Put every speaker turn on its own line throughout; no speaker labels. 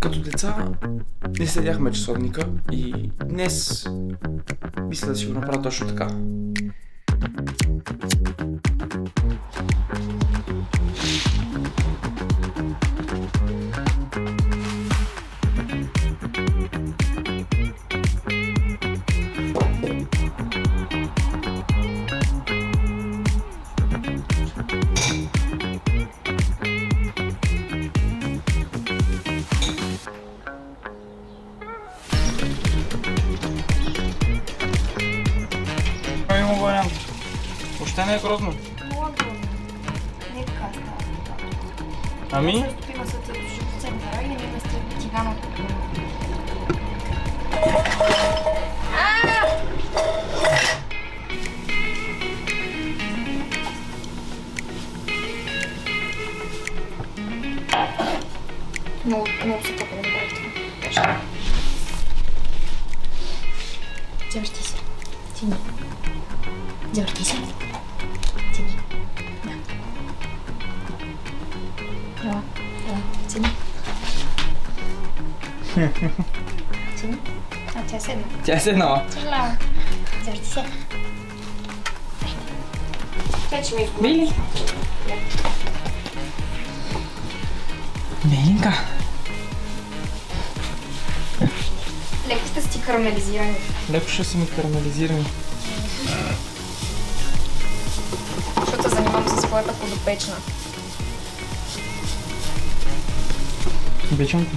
Като деца не следяхме часовника и днес мисля да си го направя точно така.
Има вариант. Въобще не е грозно.
Не така става.
Ами?
Също пива се от центъра и не сте циганото. Много се пъка да направи. Завърти се. Тини. Завърти се. Тини. Да. Ела. Тини. Тини. А, тя седна.
Тя е седнала.
Чела. Завърти се. Вече ми изгубя.
Били? Меленка.
Леки сте си карамелизирани.
Леко ще са ми карамелизирани.
Защото се занимавам с своята подопечна.
Обичам те.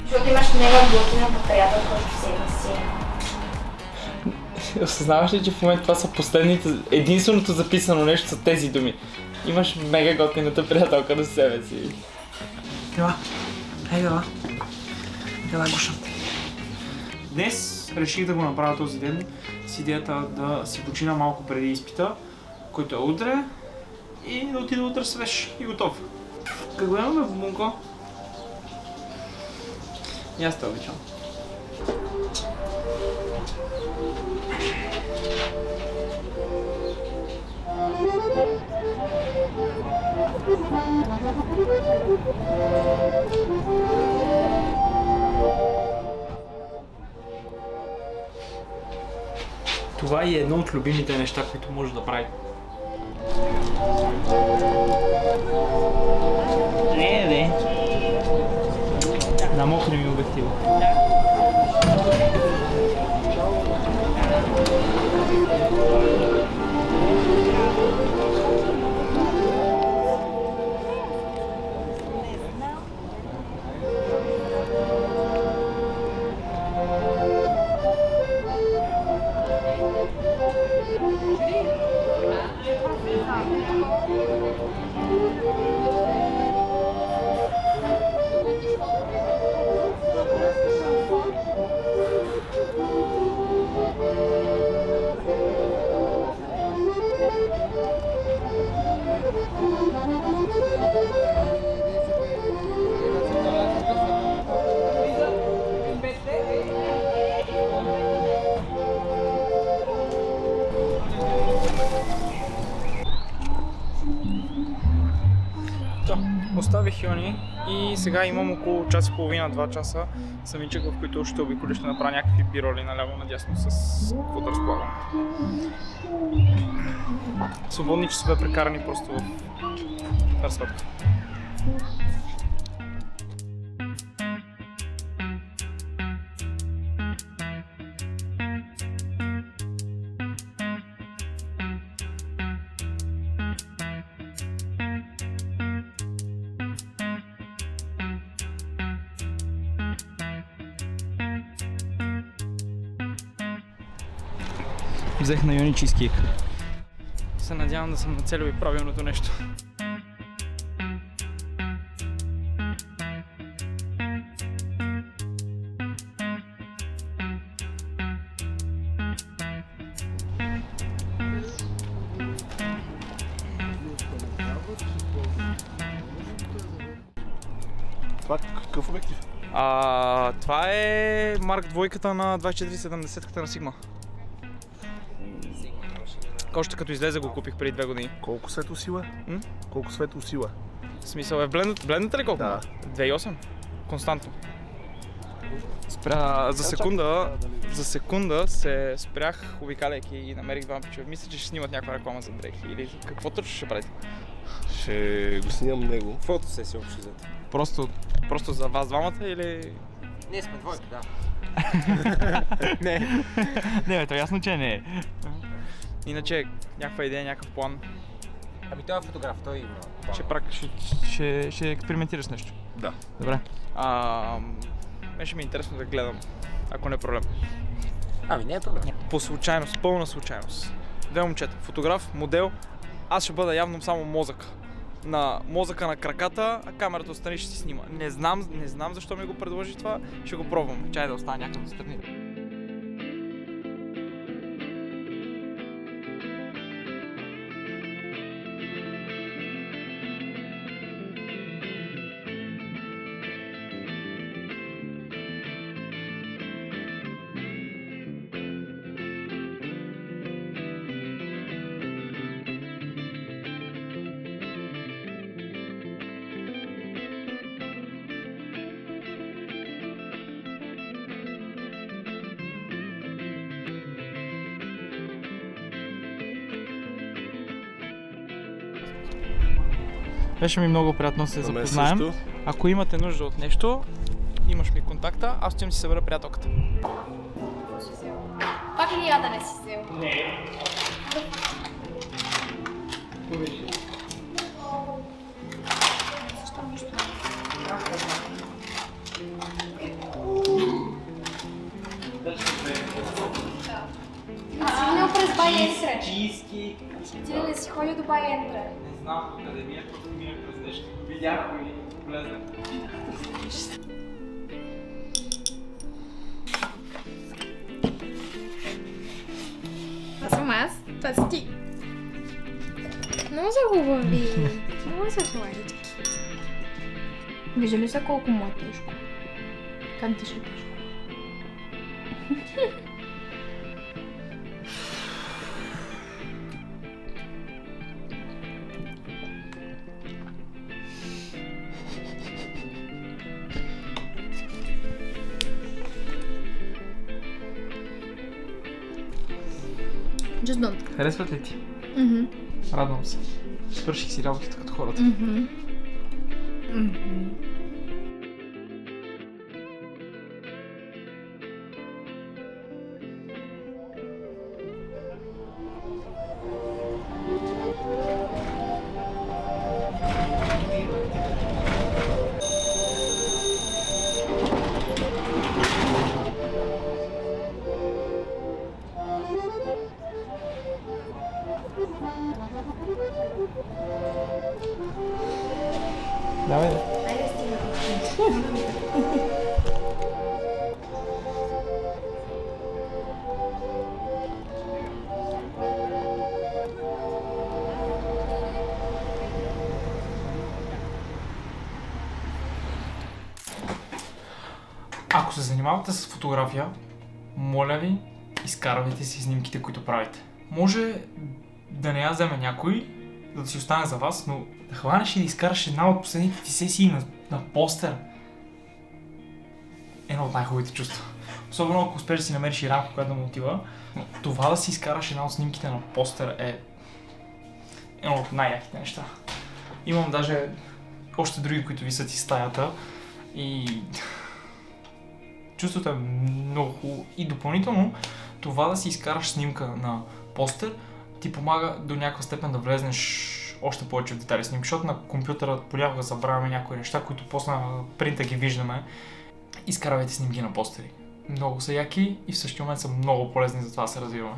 Защото имаш негова готина приятел, който си.
Осъзнаваш ли, че в момента това са последните, единственото записано нещо са тези думи. Имаш мега готината приятелка до себе си. Ела, ела. Ела, гушам те. Днес реших да го направя този ден с идеята да си почина малко преди изпита, който е утре, и да отида утре свеж и готов. Как го имаме в Бунко? И аз те обичам. Това е едно от любимите неща, които може да прави. Не. Намокри ми обектива. Оставих Йони и сега имам около час и половина, 2 часа самичък, в които ще обиколя, ще направя някакви бироли наляво надясно с каквото разполагам. Свободни часове прекарани просто в красота. Взех на Йони чизкейк. Се надявам да съм нацелил и правилното нещо.
Това какъв обектив?
Това е Mark II на 2470 на Sigma. още като излезе го купих преди 2 години.
Колко светлосила?
М?
Колко светлосила?
В смисъл е блендната ли колко?
Да.
2.8. Константно. Спря за секунда се спрях, обикаляйки и намерих двама пичове. Мисля, че ще снимат някаква реклама за дрехи или какво точно ще правите?
Ще го снимам него.
Фотосесия общо взето.
Просто за вас двамата или...
Ние сме двойка, да.
Не, то ясно, че не е. Иначе някаква идея, някакъв план.
Ами той е фотограф, той има план.
Ще експериментираш с нещо.
Да.
Добре. Беше ми е интересно да гледам, ако не е проблем.
Ами не е проблем.
По случайност, пълна случайност. 2 момчета, фотограф, модел, аз ще бъда явно само мозъка на краката, а камерата отстрани ще си снима. Не знам защо ми го предложи това, ще го пробвам. Чай да остане някъде отстрани. Беше ми много приятно да се
На мен
запознаем.
също.
Ако имате нужда от нещо, имаш ми контакта, аз ще си събера приятелката.
Пак ли я да не си взел?
Не.
Защо нищо? Минал през Байентре.
Чийски.
Ти ли си ходил до Байентре?
Не знам къде ми е, просто минах през нещо. Видях го и влезнах.
Това съм аз, това си ти. Много са хубави. Много са хладички. Вижда ли са колко му е тежко? Как ти ще е тежко? Just don't.
Харесват ли ти?
Мгм.
Радвам се. Свърших си работата като хората.
Мгм. Мгм.
Давай да.
Айде стига.
Ако се занимавате с фотография, моля ви, изкарвайте си снимките, които правите. Може да не я вземе някой, да си остане за вас, но да хванеш и да изкараш една от последните ти сесии на постер. Едно от най-хубавите чувства. Особено ако успееш да си намериш и рамка, която да му отива. Но това да си изкараш една от снимките на постер е едно от най-яките неща. Имам даже още други, които висят из стаята и чувството е много хубаво. И допълнително това да си изкараш снимка на постер ти помага до някаква степен да влезнеш още повече в детали снимки, защото на компютъра понякога забравяме някои неща, които после на принта ги виждаме. Изкарвайте снимки на постери. Много са яки и в същия момент са много полезни, за това да се развиваме.